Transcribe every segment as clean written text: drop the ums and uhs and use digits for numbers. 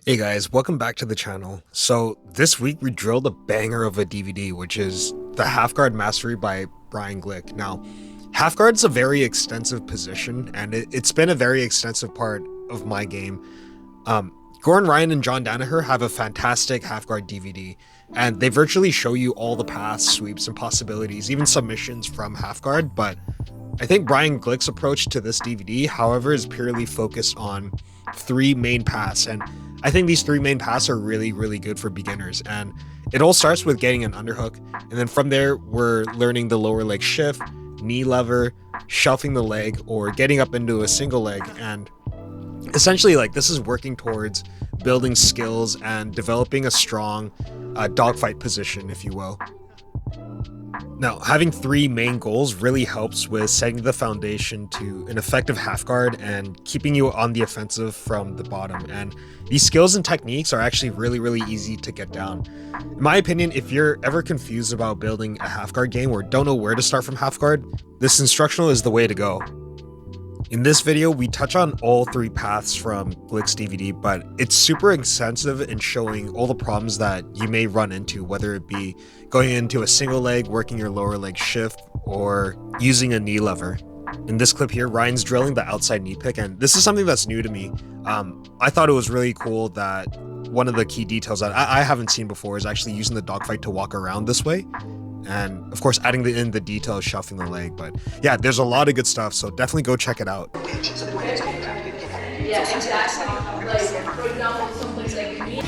Hey guys, welcome back to the channel. So this week we drilled a banger of a DVD, which is the half guard mastery by Brian Glick. Now, half guard's a very extensive position, and it's been a very extensive part of my game. Gordon Ryan and John Danaher have a fantastic half guard DVD, and they virtually show you all the paths, sweeps, and possibilities, even submissions from half guard. But I think Brian Glick's approach to this DVD, however, is purely focused on three main paths, and I think these three main paths are really, really good for beginners. And it all starts with getting an underhook, and then from there we're learning the lower leg shift, knee lever, shelving the leg, or getting up into a single leg. And essentially, like, this is working towards building skills and developing a strong dogfight position, if you will. Now, having three main goals really helps with setting the foundation to an effective half guard and keeping you on the offensive from the bottom. And these skills and techniques are actually really, really easy to get down. In my opinion, if you're ever confused about building a half guard game or don't know where to start from half guard, this instructional is the way to go. In this video, we touch on all three paths from Glick's DVD, but it's super extensive in showing all the problems that you may run into, whether it be going into a single leg, working your lower leg shift, or using a knee lever. In this clip here, Ryan's drilling the outside knee pick, and this is something that's new to me. I thought it was really cool that one of the key details that I haven't seen before is actually using the dogfight to walk around this way. And of course, adding in the detail of shuffling the leg. But yeah, there's a lot of good stuff, so definitely go check it out. Yeah, exactly. Like, for example, someplace like me,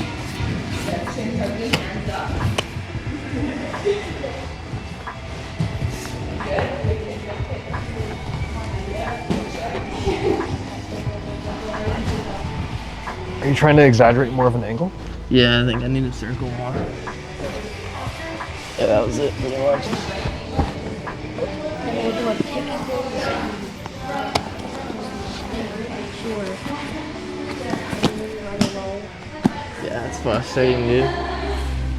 chin tucking, hands up. Are you trying to exaggerate more of an angle? Yeah, I think I need to circle more. Yeah, that was it pretty much. Yeah, it's frustrating, dude.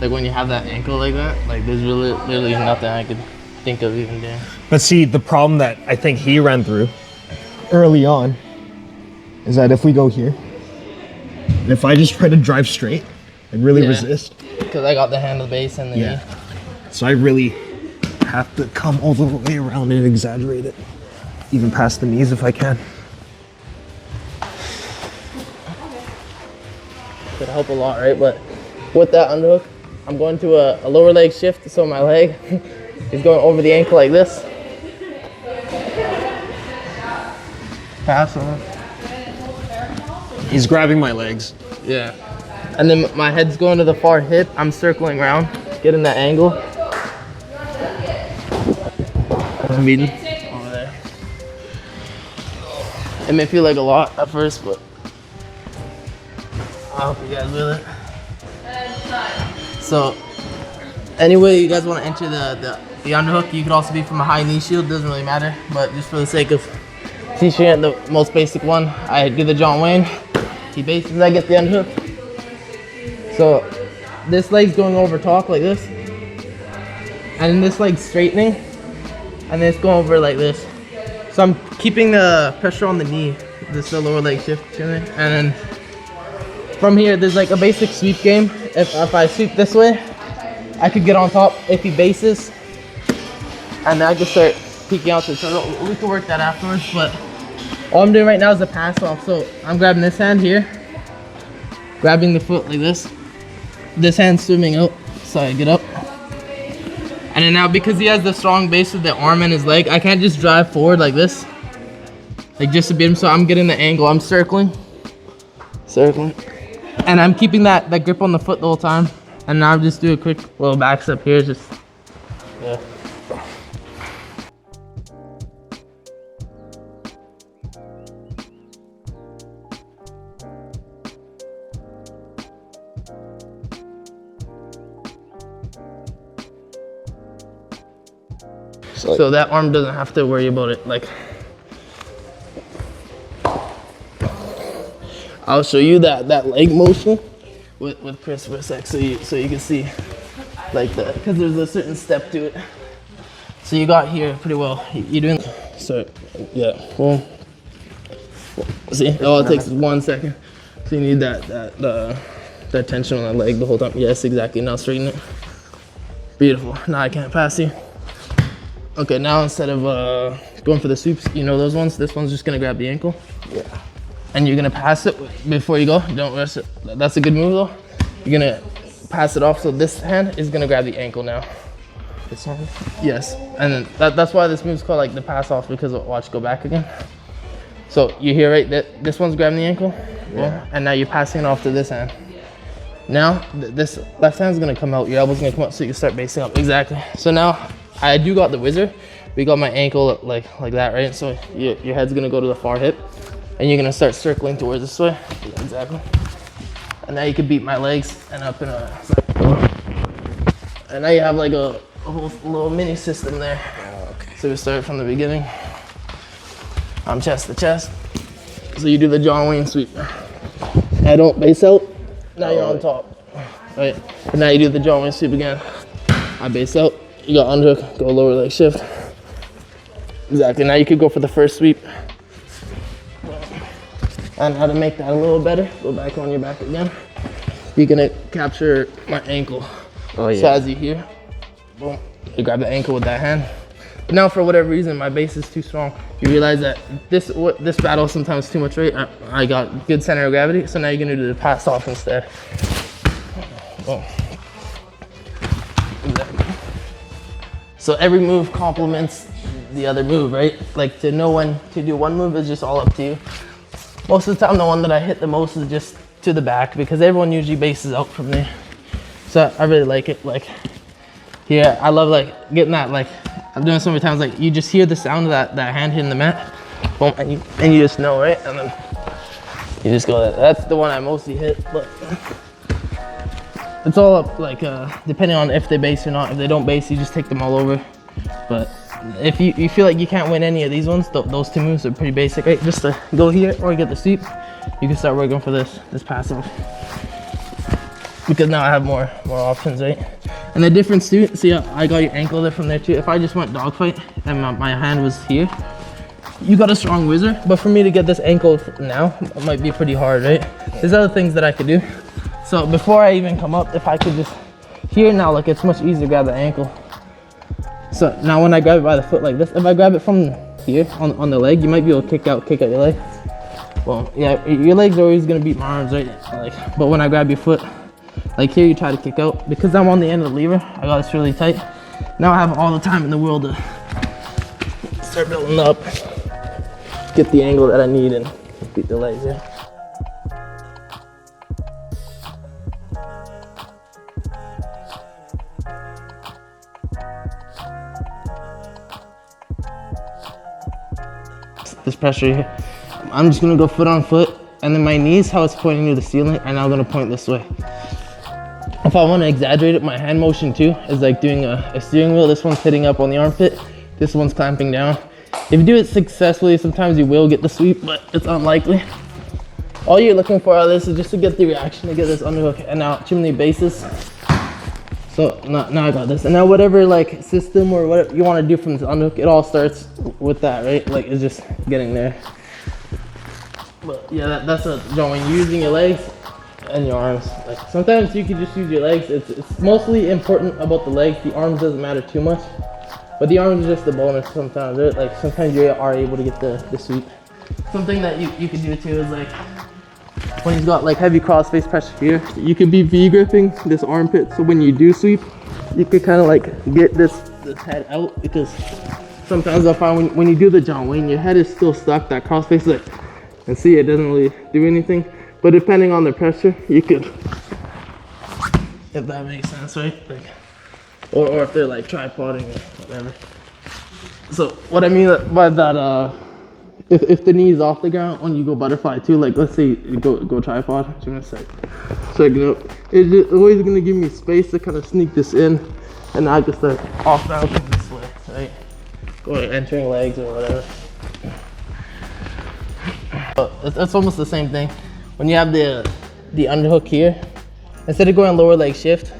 Like when you have that ankle like that, like there's literally nothing I could think of even doing. But see, the problem that I think he ran through early on is that if we go here, and if I just try to drive straight and really resist. Because I got the hand of the base and the knee. So I really have to come all the way around and exaggerate it, even past the knees if I can. Could help a lot, right? But with that underhook, I'm going to a lower leg shift, so my leg is going over the ankle like this. Pass on. He's grabbing my legs. Yeah. And then my head's going to the far hip. I'm circling around, getting that angle. I'm beating over there. It may feel like a lot at first, but I'll help you guys with it. So, anyway, you guys want to enter the underhook, you could also be from a high knee shield, doesn't really matter. But just for the sake of teaching it the most basic one, I do the John Wayne. He bases, I get the underhook. So, this leg's going over top like this. And then this leg's straightening. And then it's going over like this. So I'm keeping the pressure on the knee. This is the lower leg shift. And then from here, there's like a basic sweep game. If I sweep this way, I could get on top if he bases. And then I can start peeking out to the turtle. We can work that afterwards. But all I'm doing right now is a pass off. So I'm grabbing this hand here. Grabbing the foot like this. This hand's swimming out. So I get up. And then now, because he has the strong base of the arm and his leg, I can't just drive forward like this. Like just to beat him, so I'm getting the angle. I'm circling. And I'm keeping that grip on the foot the whole time. And now I'll just do a quick little back step here, just, yeah. So that arm doesn't have to worry about it. Like, I'll show you that leg motion with Chris for a sec, so you can see like that, because there's a certain step to it. So you got here pretty well. You doing? So yeah. Well, see, all it takes is 1 second. So you need that tension on that leg the whole time. Yes, exactly. Now straighten it. Beautiful. Now I can't pass you. Okay, now instead of going for the sweeps, you know those ones? This one's just gonna grab the ankle. Yeah. And you're gonna pass it before you go. Don't rush it. That's a good move though. You're gonna pass it off so this hand is gonna grab the ankle now. This hand? Yes. And then that's why this move's called like the pass off, because watch, go back again. So you hear right that this one's grabbing the ankle? Yeah. And now you're passing it off to this hand. Now this left hand's gonna come out, your elbow's gonna come out, so you can start basing up. Exactly. So now I do got the whizzer. We got my ankle like that, right? So your head's gonna go to the far hip, and you're gonna start circling towards this way. Yeah, exactly. And now you can beat my legs and up in a circle. And now you have like a whole little mini system there. Oh, okay. So we start from the beginning. I'm chest to chest. So you do the John Wayne sweep. Now don't base out. Now you're on top. Right? And now you do the John Wayne sweep again. I base out. You got underhook, go lower leg shift. Exactly. Now you could go for the first sweep. And how to make that a little better, go back on your back again. You're gonna capture my ankle. Oh, yeah. So as you hear, boom, you grab the ankle with that hand. But now for whatever reason, my base is too strong. You realize that this battle is sometimes too much weight. I got good center of gravity, so now you're gonna do the pass off instead. Boom. Exactly. So every move complements the other move, right? Like to know when to do one move is just all up to you. Most of the time, the one that I hit the most is just to the back, because everyone usually bases out from there. So I really like it. Like here, I love like getting that, like I'm doing so many times, like you just hear the sound of that hand hitting the mat, boom, and you just know, right? And then you just go, that's the one I mostly hit, but it's all up, like depending on if they base or not. If they don't base, you just take them all over. But if you feel like you can't win any of these ones, those two moves are pretty basic, right? Just to go here or get the sweep, you can start working for this pass off. Because now I have more options, right? And the difference too, see I got your ankle there from there too. If I just went dogfight and my hand was here, you got a strong whizzer, but for me to get this ankle now, it might be pretty hard, right? There's other things that I could do. So before I even come up, if I could just, here now, like it's much easier to grab the ankle. So now when I grab it by the foot like this, if I grab it from here on the leg, you might be able to kick out your leg. Well, yeah, your legs are always gonna beat my arms, right? Like, but when I grab your foot, like here, you try to kick out. Because I'm on the end of the lever, I got this really tight. Now I have all the time in the world to start building up, get the angle that I need, and beat the legs, yeah. This pressure here, I'm just gonna go foot on foot, and then my knees, how it's pointing to the ceiling, are now gonna point this way. If I want to exaggerate it, my hand motion too is like doing a steering wheel. This one's hitting up on the armpit, this one's clamping down. If you do it successfully, sometimes you will get the sweep, but it's unlikely. All you're looking for out of this is just to get the reaction, to get this underhook, and now chimney bases. So now I got this, and now whatever like system or whatever you want to do from this underhook, it all starts with that, right? Like it's just getting there. But yeah, that's a drawing, using your legs and your arms. Like sometimes you can just use your legs. It's mostly important about the legs. The arms doesn't matter too much, but the arms is just the bonus sometimes, right? Like sometimes you are able to get the sweep. Something that you can do too is like when he's got like heavy cross face pressure here, you could be V-gripping this armpit, so when you do sweep, you could kind of like get this head out, because sometimes I find when you do the John Wayne, your head is still stuck, that cross face, like, and see, it doesn't really do anything. But depending on the pressure, you could, if that makes sense, right? Like, or if they're like tripoding or whatever. So what I mean by that, if the knee is off the ground when you go butterfly too, like let's say you go tripod, just gonna say, check it out. It's just always gonna give me space to kind of sneak this in, and I can start off bouncing this way, right? Or entering legs or whatever. That's almost the same thing. When you have the underhook here, instead of going lower leg shift,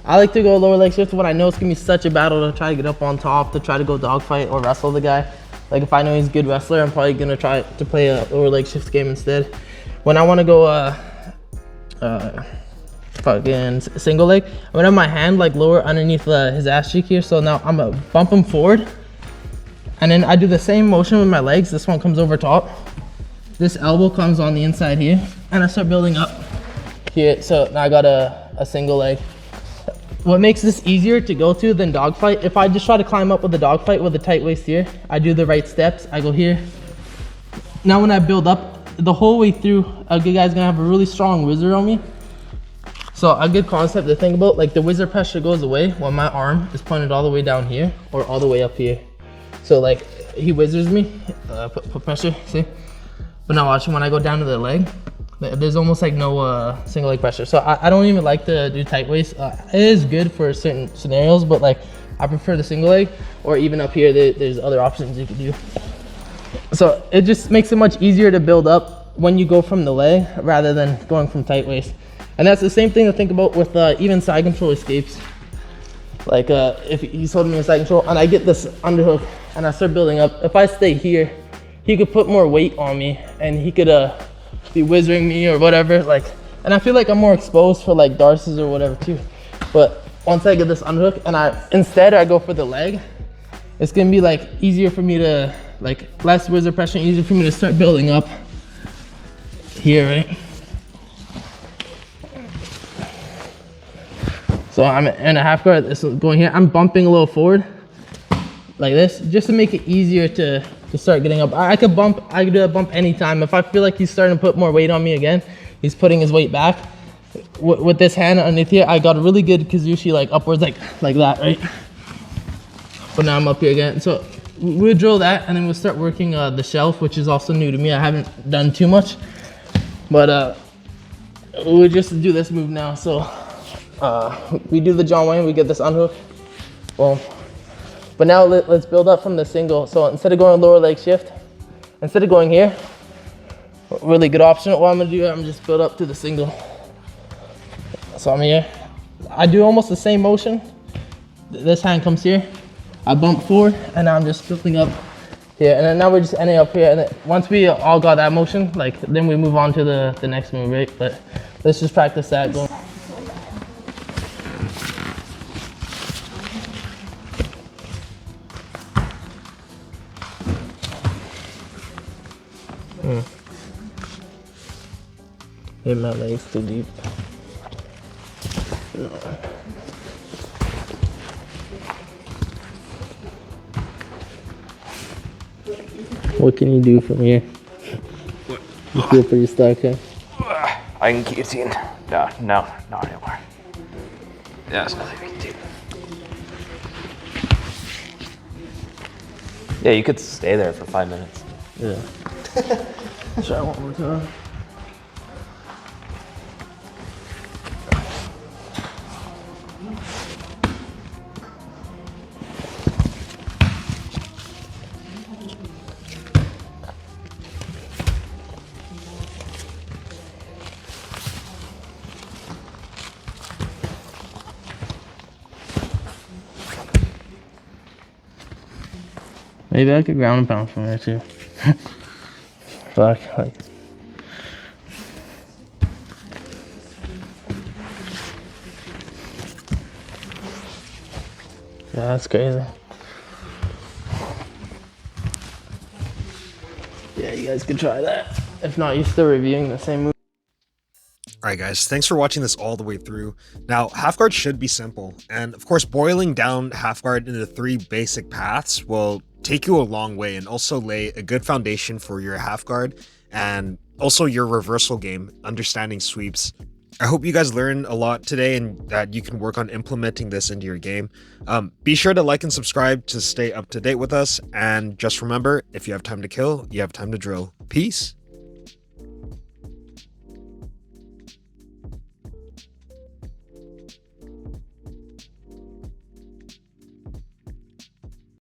I like to go lower leg shift when I know it's gonna be such a battle to try to get up on top, to try to go dogfight or wrestle the guy. Like if I know he's a good wrestler, I'm probably gonna try to play a lower leg shift game instead. when I want to go fucking single leg, I'm gonna have my hand like lower underneath his ass cheek here. So now I'm gonna bump him forward, and then I do the same motion with my legs. This one comes over top. This elbow comes on the inside here, and I start building up here. So now I got a single leg. What makes this easier to go to than dogfight, if I just try to climb up with the dogfight with a tight waist here, I do the right steps, I go here. Now when I build up the whole way through, a good guy's gonna have a really strong whizzer on me. So a good concept to think about, like the whizzer pressure goes away when my arm is pointed all the way down here or all the way up here. So like he whizzers me, put pressure, see? But now watch, when I go down to the leg, there's almost like no single leg pressure. So I don't even like to do tight waist. It is good for certain scenarios, but like I prefer the single leg, or even up here, there's other options you can do. So it just makes it much easier to build up when you go from the leg rather than going from tight waist. And that's the same thing to think about with even side control escapes. Like if he's holding me in side control and I get this underhook and I start building up, if I stay here, he could put more weight on me and he could be whizzering me or whatever. Like, and I feel like I'm more exposed for like darces or whatever too. But once I get this underhook and I go for the leg, it's gonna be like easier for me to, like less whizzer pressure, easier for me to start building up here, right? So I'm in a half guard, this is going here. I'm bumping a little forward like this, just to make it easier to start getting up. I could do a bump anytime. If I feel like he's starting to put more weight on me again, he's putting his weight back. With this hand underneath here, I got a really good kazushi, like upwards, like that, right? But now I'm up here again. So we'll drill that, and then we'll start working the shelf, which is also new to me. I haven't done too much, but we'll just do this move now. So we do the John Wayne, we get this unhook, boom. But now let's build up from the single. So instead of going lower leg shift, instead of going here, really good option. What I'm gonna do, I'm just build up to the single. So I'm here. I do almost the same motion. This hand comes here. I bump forward, and now I'm just building up here. And then now we're just ending up here. And then once we all got that motion, like then we move on to the next move, right? But let's just practice that going. Hit my legs too deep. What can you do from here? You feel pretty stuck, huh? I can guillotine. No, not anymore. Yeah, there's nothing we can do. Yeah, you could stay there for 5 minutes. Yeah. Try one more time. Maybe I could ground and pound from there too. Fuck, like. Yeah, that's crazy. Yeah, you guys could try that. If not, you're still reviewing the same move. Alright guys, thanks for watching this all the way through. Now, half guard should be simple, and of course boiling down half guard into 3 basic paths will take you a long way and also lay a good foundation for your half guard and also your reversal game, understanding sweeps. I hope you guys learned a lot today and that you can work on implementing this into your game. Be sure to like and subscribe to stay up to date with us, and just remember, if you have time to kill, you have time to drill. Peace.